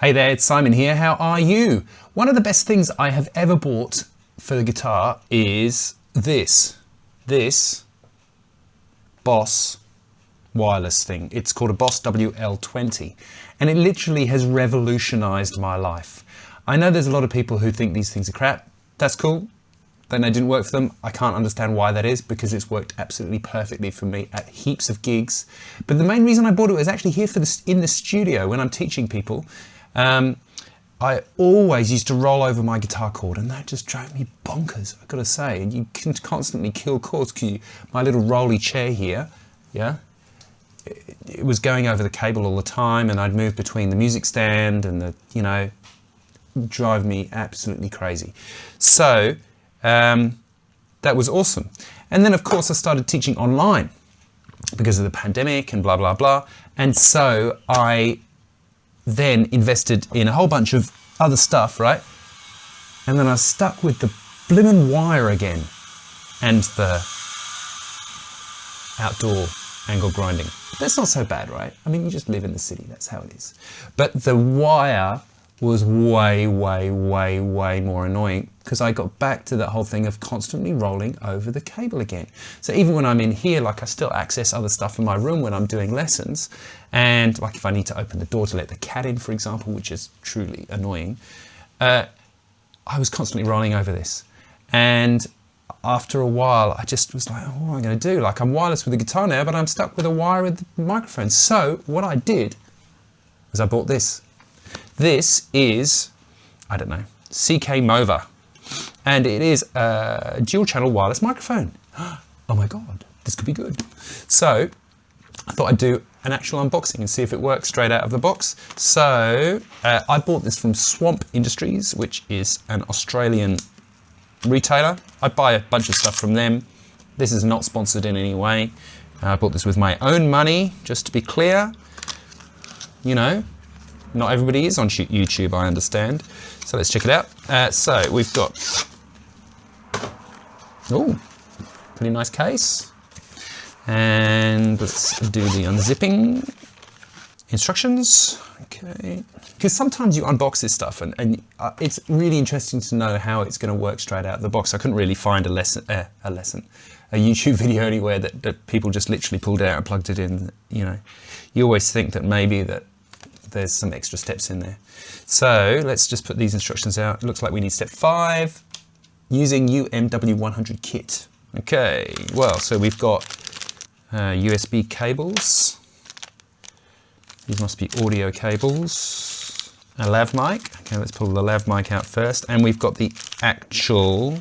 Hey there, it's Simon here. How are you? One of the best things I have ever bought for the guitar is this Boss wireless thing. It's called a Boss WL20 and it literally has revolutionized my life. I know there's a lot of people who think these things are crap. That's cool. Then they didn't work for them. I can't understand why that is because it's worked absolutely perfectly for me at heaps of gigs. But the main reason I bought it was actually here in the studio when I'm teaching people. I always used to roll over my guitar cord and that just drove me bonkers, I've got to say. And you can constantly kill chords because my little rolly chair here, yeah, it was going over the cable all the time and I'd move between the music stand and the, you know, drive me absolutely crazy. So that was awesome. And then of course I started teaching online because of the pandemic and blah, blah, blah. And so I then invested in a whole bunch of other stuff, right? And then I was stuck with the blimmin' wire again and the outdoor angle grinding. That's not so bad, right? I mean, you just live in the city, that's how it is. But the wire was way more annoying because I got back to that whole thing of constantly rolling over the cable again. So even when I'm in here, like I still access other stuff in my room when I'm doing lessons, and like if I need to open the door to let the cat in, for example, which is truly annoying, I was constantly rolling over this. And after a while, I just was like, oh, what am I going to do? Like I'm wireless with the guitar now, but I'm stuck with a wire with the microphone. So what I did was I bought this. This is, I don't know, CKMOVA, and it is a dual channel wireless microphone. Oh my God, this could be good. So I thought I'd do an actual unboxing and see if it works straight out of the box. So I bought this from Swamp Industries, which is an Australian retailer. I buy a bunch of stuff from them. This is not sponsored in any way. I bought this with my own money, just to be clear, you know. Not everybody is on YouTube, I understand. So let's check it out. So we've got, oh, pretty nice case. And let's do the unzipping instructions. Okay. Because sometimes you unbox this stuff and it's really interesting to know how it's going to work straight out of the box. I couldn't really find a YouTube video anywhere that people just literally pulled it out and plugged it in. You know, you always think that maybe that there's some extra steps in there. So let's just put these instructions out. It looks like we need step 5, using UM100 Kit. Okay, well, so we've got USB cables. These must be audio cables. A lav mic. Okay, let's pull the lav mic out first. And we've got the actual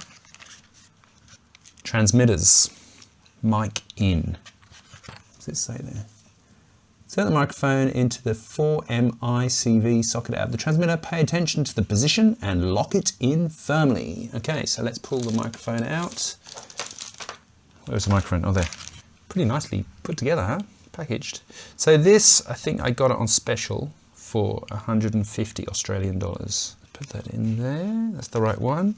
transmitters. Mic in. What does it say there? Insert the microphone into the 4MICV socket out of the transmitter. Pay attention to the position and lock it in firmly. Okay, so let's pull the microphone out. Where's the microphone? Oh, there. Pretty nicely put together, huh? Packaged. So this, I think I got it on special for 150 Australian dollars. Put that in there. That's the right one.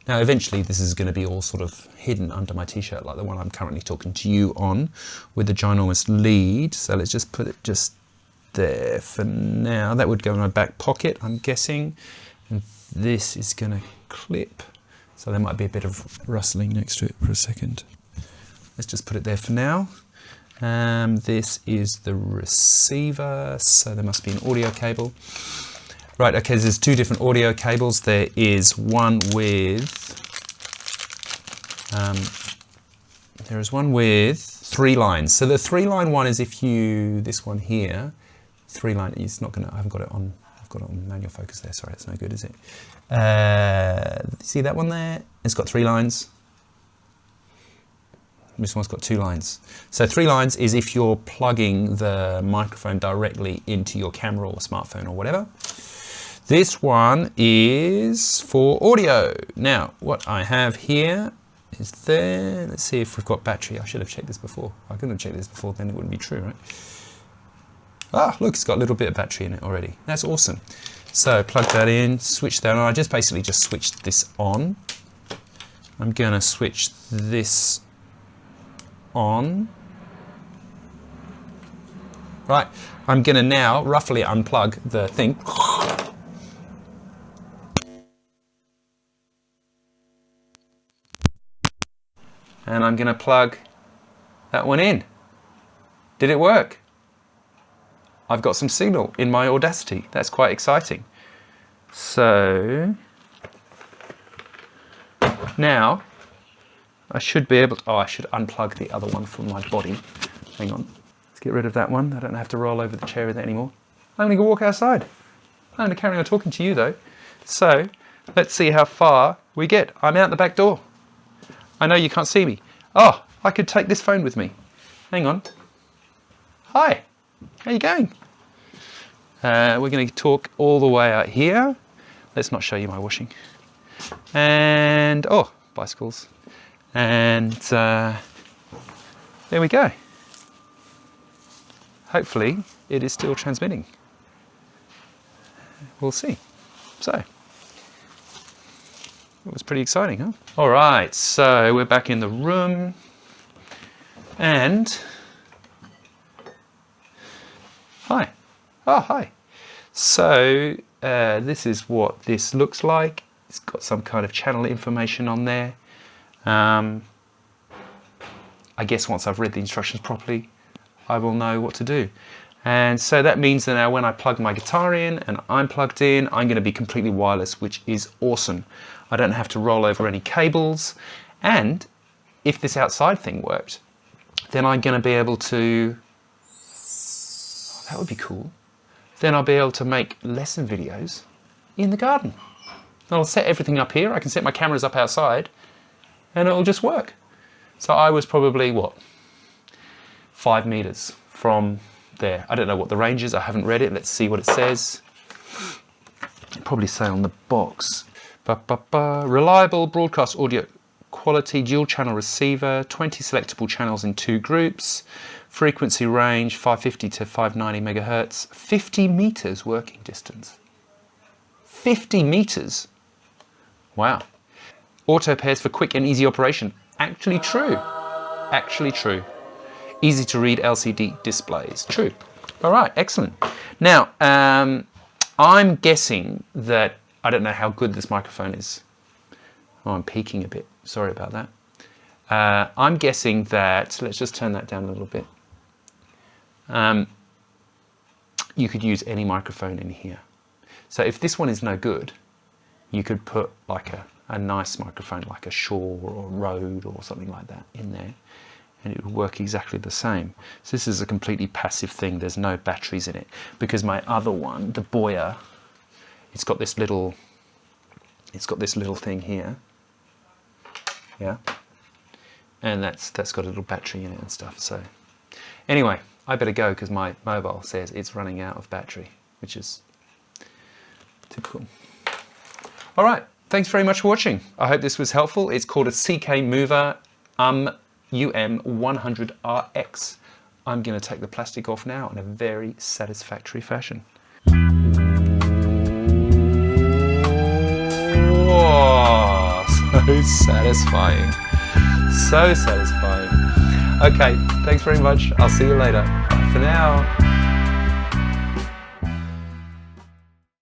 Now, eventually, this is going to be all sort of hidden under my t-shirt, like the one I'm currently talking to you on, with the ginormous lead. So let's just put it just there for now. That would go in my back pocket, I'm guessing. And this is going to clip. So there might be a bit of rustling next to it for a second. Let's just put it there for now. This is the receiver. So there must be an audio cable. Right, okay, there's 2 different audio cables. There is one with, 3 lines. So the 3-line one is if you, this one here, 3-line, it's not gonna, I haven't got it on, I've got it on manual focus there, sorry, it's no good, is it? See that one there? It's got 3 lines. This one's got 2 lines. So 3 lines is if you're plugging the microphone directly into your camera or smartphone or whatever. This one is for audio. Now, what I have here is there. Let's see if we've got battery. I should have checked this before. I couldn't have checked this before, then it wouldn't be true, right? Ah, look, it's got a little bit of battery in it already. That's awesome. So plug that in, switch that on. I basically just switched this on. I'm gonna switch this on. Right, I'm gonna now roughly unplug the thing. and I'm going to plug that one in. Did it work? I've got some signal in my Audacity. That's quite exciting. So now I should be able to, I should unplug the other one from my body. Hang on, let's get rid of that one. I don't have to roll over the chair with it anymore. I'm going to go walk outside. I'm going to carry on talking to you though. So let's see how far we get. I'm out the back door. I know you can't see me. Oh, I could take this phone with me. Hang on. Hi, how you going? We're going to talk all the way out here. Let's not show you my washing. And, oh, bicycles. And there we go. Hopefully it is still transmitting. We'll see. So, it was pretty exciting, huh? All right, so we're back in the room. And, hi. Oh, hi. So, this is what this looks like. It's got some kind of channel information on there. I guess once I've read the instructions properly, I will know what to do. And so that means that now when I plug my guitar in and I'm plugged in, I'm going to be completely wireless, which is awesome. I don't have to roll over any cables. And if this outside thing worked, then I'm going to be able to, oh, that would be cool. Then I'll be able to make lesson videos in the garden. I'll set everything up here. I can set my cameras up outside and it'll just work. So I was probably, what, 5 meters from there. I don't know what the range is. I haven't read it. Let's see what it says. It'll probably say on the box. Reliable broadcast audio quality, dual channel receiver, 20 selectable channels in 2 groups, frequency range 550 to 590 megahertz, 50 meters working distance. 50 meters? Wow. Auto pairs for quick and easy operation. Actually true. Actually true. Easy to read LCD displays. True. All right, excellent. Now, I'm guessing that, I don't know how good this microphone is. Oh, I'm peaking a bit. Sorry about that. I'm guessing that, let's just turn that down a little bit. You could use any microphone in here. So if this one is no good, you could put like a nice microphone, like a Shure or a Rode or something like that in there, and it would work exactly the same. So this is a completely passive thing. There's no batteries in it, because my other one, the Boya, it's got this little thing here, yeah, and that's got a little battery in it and stuff. So anyway, I better go because my mobile says it's running out of battery, which is typical. All right, thanks very much for watching. I hope this was helpful. It's called a CKMOVA UM100 RX. I'm going to take the plastic off now in a very satisfactory fashion. Whoa, so satisfying. So satisfying. Okay, thanks very much. I'll see you later. Bye for now.